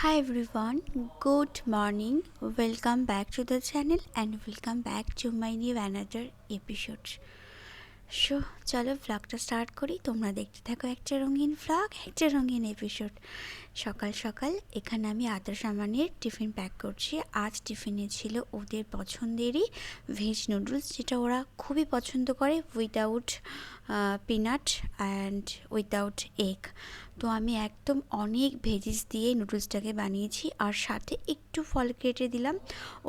Hi everyone, good morning. Welcome back to the channel and welcome back to my new another episode. চলো ভ্লগটা start করি। তোমরা দেখতে থাকো একটা রঙিন ভ্লগ, একটা রঙিন এপিসোড। সকাল সকাল এখানে আমি আদর্শ আমানের টিফিন প্যাক করছি। আজ টিফিনে ছিল ওদের পছন্দেরই ভেজ নুডলস, যেটা ওরা খুবই পছন্দ করে, without peanut and without egg. তো আমি একদম অনেক ভেজিস দিয়ে নুডলসটাকে বানিয়েছি, আর সাথে একটু ফল কেটে দিলাম।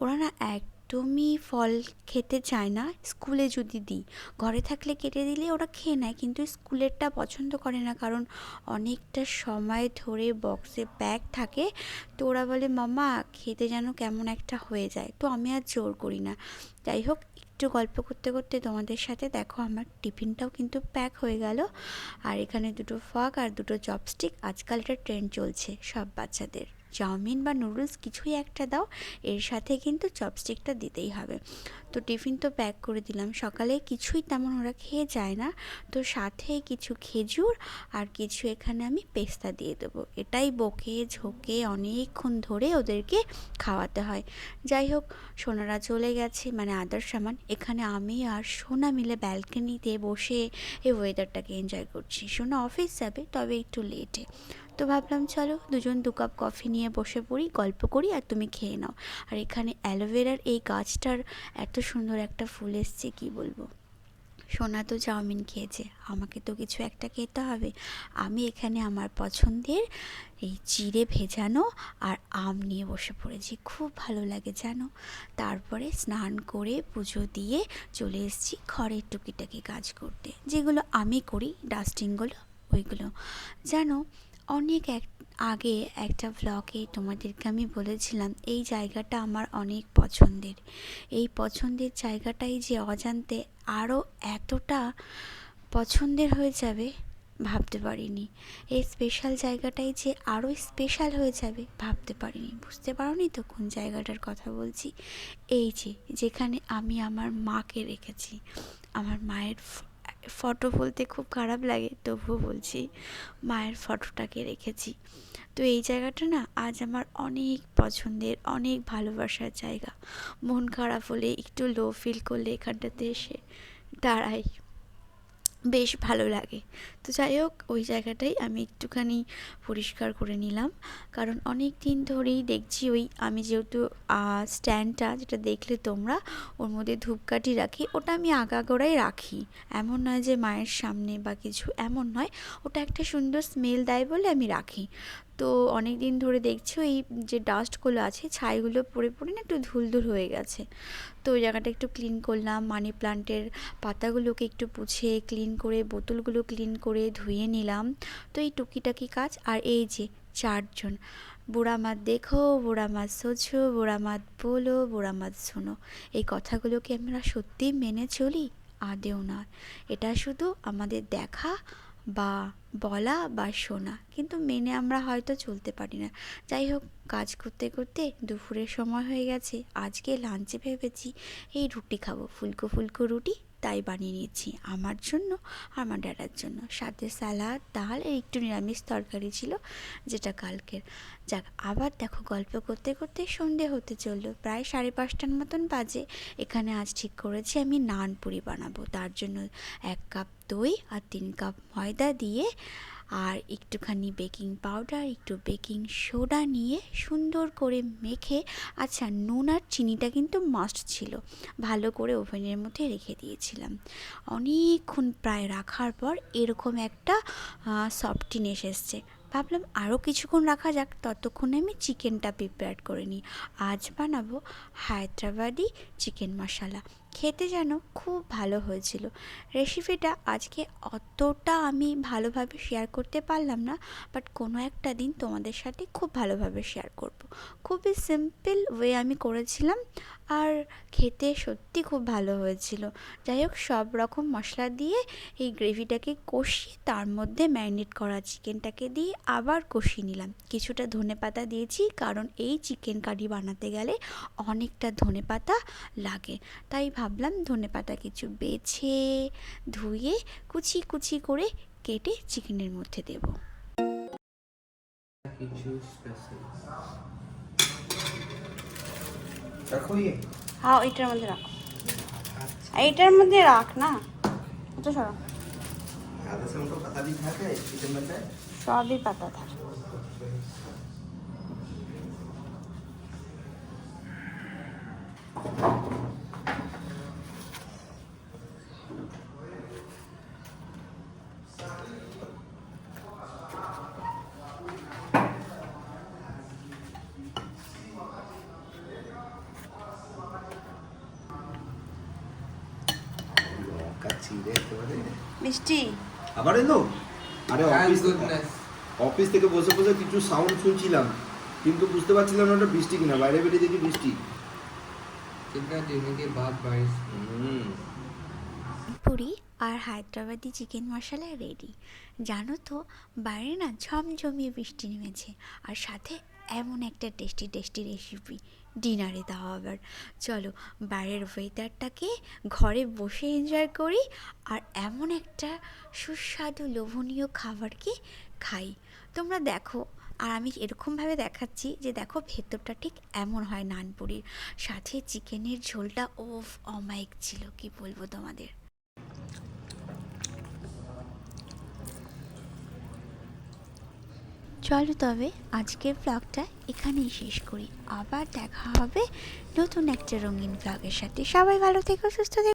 ওরা না একদমই ফল খেতে চায় না। স্কুলে যদি দিই, ঘরে থাকলে কেটে দিলে ওরা খেয়ে নেয়, কিন্তু স্কুলেরটা পছন্দ করে না, কারণ অনেকটা সময় ধরে বক্সে প্যাক থাকে। তো ওরা বলে মামা খেতে যেন কেমন একটা হয়ে যায়। তো আমি আর জোর করি না। যাই হোক, একটু গল্প করতে করতে তোমাদের সাথে দেখো আমার টিফিনটাও কিন্তু প্যাক হয়ে গেল। আর এখানে দুটো ফর্ক আর দুটো চপস্টিক। আজকাল এটা ট্রেন্ড চলছে সব বাচ্চাদের, চাউমিন বা নুডলস কিছুই একটা দাও, এর সাথে কিন্তু চপস্টিকটা দিতেই হবে। তো টিফিন তো প্যাক করে দিলাম। সকালে কিছুই তেমন ওরা খেয়ে যায় না, তো সাথে কিছু খেজুর আর কিছু এখানে আমি পেস্তা দিয়ে দেবো। এটাই বকে ঝোঁকে অনেকক্ষণ ধরে ওদেরকে খাওয়াতে হয়। যাই হোক, সোনারা চলে গেছে, মানে আদর্শ সামান। এখানে আমি আর সোনা মিলে ব্যালকনিতে বসে এই ওয়েদারটাকে এনজয় করছি। সোনা অফিস যাবে, তবে একটু লেটে। তো ভাবলাম চলো দুজন 2 কাপ কফি নিয়ে বসে পড়ি, গল্প করি, আর তুমি খেয়ে নাও। আর এখানে অ্যালোভেরার এই গাছটার এত সুন্দর একটা ফুল এসছে, কি বলবো। সোনা তো চাউমিন খেয়েছে, আমাকে তো কিছু একটা খেতে হবে। আমি এখানে আমার পছন্দের এই চিড়ে ভেজানো আর আম নিয়ে বসে পড়েছি, খুব ভালো লাগে জানো। তারপরে স্নান করে পুজো দিয়ে চলে এসেছি ঘরের টুকিটাকি কাজ করতে, যেগুলো আমি করি, ডাস্টিংগুলো ওইগুলো। জানো, অনেক আগে একটা ভ্লগে তোমাদেরকে আমি বলেছিলাম এই জায়গাটা আমার অনেক পছন্দের। এই পছন্দের জায়গাটাই যে অজান্তে আরও এতটা পছন্দের হয়ে যাবে ভাবতে পারিনি। এই স্পেশাল জায়গাটাই যে আরও স্পেশাল হয়ে যাবে ভাবতে পারিনি। বুঝতে পারোনি তো কোন জায়গাটার কথা বলছি? এই যে যেখানে আমি আমার মাকে রেখেছি। আমার মায়ের ফটো বলতে খুব খারাপ লাগে, তবুও বলছি, মায়ের ফটোটাকে রেখেছি। তো এই জায়গাটা না আজ আমার অনেক পছন্দের, অনেক ভালোবাসার জায়গা। মন খারাপ হলে, একটু লো ফিল করলে এখানটাতে এসে দাঁড়াই, বেশ ভালো লাগে। তো যাই হোক, ওই জায়গাটাই আমি একটুখানি পরিষ্কার করে নিলাম, কারণ অনেক দিন ধরেই দেখছি ওই আমি যেহেতু স্ট্যান্ডটা যেটা দেখলে তোমরা, ওর মধ্যে ধূপকাঠি রাখি, ওটা আমি আগাগোড়াই রাখি। এমন নয় যে মায়ের সামনে বা কিছু, এমন নয়। ওটা একটা সুন্দর স্মেল দেয় বলে আমি রাখি। তো অনেক দিন ধরে দেখছি ওই যে ডাস্টগুলো আছে, ছাইগুলো পড়ে পড়ে না একটু ধুলধুল হয়ে গেছে। তো ওই জায়গাটা একটু ক্লিন করলাম, মানি প্লান্টের পাতাগুলোকে একটু পুছে ক্লিন করে, বোতলগুলো ক্লিন করে ধুয়ে নিলাম। তো এই টুকিটাকি কাজ। আর এই যে 4জন, বুড়া মাত দেখো, বুড়া মাত সোচো, বুড়া মাত বলো, বুড়া মাত শোনো, এই কথাগুলোকে আমরা সত্যিই মেনে চলি? আদেও না। এটা শুধু আমাদের দেখা বা বলা বা শোনা, কিন্তু মেনে আমরা হয়তো চলতে পারি না। যাই হোক, কাজ করতে করতে দুপুরের সময় হয়ে গেছে। আজকে লাঞ্চে ভেবেছি এই রুটি খাবো, ফুলকো ফুলকো রুটি, তাই বানিয়ে নিয়েছি আমার জন্য আর আমার ড্যাডার জন্য। সাথে স্যালাড, ডাল আর একটু নিরামিষ তরকারি ছিল, যেটা কালকের। যাক, আবার দেখো গল্প করতে করতে সন্ধে হতে চললো, প্রায় 5:30টার মতন বাজে। এখানে আজ ঠিক করেছি আমি নান পুরি বানাবো। তার জন্য 1 কাপ দই আর 3 কাপ ময়দা দিয়ে, আর একটুখানি বেকিং পাউডার, একটু বেকিং সোডা নিয়ে সুন্দর করে মেখে, আচ্ছা নুন আর চিনিটা কিন্তু মাস্ট ছিল, ভালো করে ওভেনের মধ্যে রেখে দিয়েছিলাম। অনেকক্ষণ প্রায় রাখার পর এরকম একটা সফটিনেস এসছে। ভাবলাম আরও কিছুক্ষণ রাখা যাক, ততক্ষণে আমি চিকেনটা প্রিপেয়ার করে নিই। আজ বানাবো হায়দ্রাবাদি চিকেন মশলা। খেতে যেন খুব ভালো হয়েছিল। রেসিপিটা আজকে অতটা আমি ভালোভাবে শেয়ার করতে পারলাম না, বাট কোনো একটা দিন তোমাদের সাথে খুব ভালোভাবে শেয়ার করব। খুবই সিম্পল ওয়ে আমি করেছিলাম, আর খেতে সত্যি খুব ভালো হয়েছিল। যাই হোক, সব রকম মশলা দিয়ে এই গ্রেভিটাকে কষিয়ে তার মধ্যে ম্যারিনেট করা চিকেনটাকে দিয়ে আবার কষিয়ে নিলাম। কিছুটা ধনেপাতা দিয়েছি, কারণ এই চিকেন কারি বানাতে গেলে অনেকটা ধনেপাতা লাগে। তাই ভাবলাম ধনেপাতা কিছু বেছে ধুয়ে কুচি কুচি করে কেটে চিকেনের মধ্যে দেব। কিছু স্পেশাল রাখো ये হ্যাঁ এটার মধ্যে রাখ, এইটার মধ্যে রাখ না, এটা সরো, आधा से उनको पता भी था क्या किचन में है সবই পাতা থাকে। লঙ্কা চিড়ে একেবারে মিষ্টি আবার এলো আরে অফিস গুডনেস অফিস থেকে বসে বসে কিছু সাউন্ড শুনছিলাম কিন্তু বুঝতে পারছিলাম না ওটা বৃষ্টি কিনা, বাইরে বেরিয়ে দেখি বৃষ্টি। कितना दिनों के बाद बारिश পুরি আর হায়দ্রাবাদি চিকেন মশলা রেডি। জানো তো বাইরে না ঝমঝমিয়ে বৃষ্টি নেমেছে, আর সাথে এমন একটা টেস্টি টেস্টি রেসিপি ডিনারে দেওয়া আবার। চলো বাইরের ওয়েদারটাকে ঘরে বসে এনজয় করি আর এমন একটা সুস্বাদু লোভনীয় খাবারকে খাই। তোমরা দেখো, আর আমি এরকমভাবে দেখাচ্ছি যে দেখো ভেতরটা ঠিক এমন হয় নানপুরির, সাথে চিকেনের ঝোলটা ওফ অমায়িক ছিল, কি বলবো তোমাদের। চলো তবে আজকের ব্লগটা এখানেই শেষ করি, আবার দেখা হবে নতুন একটা রঙিন ব্লগের সাথে। সবাই ভালো থেকো, সুস্থ থেকো।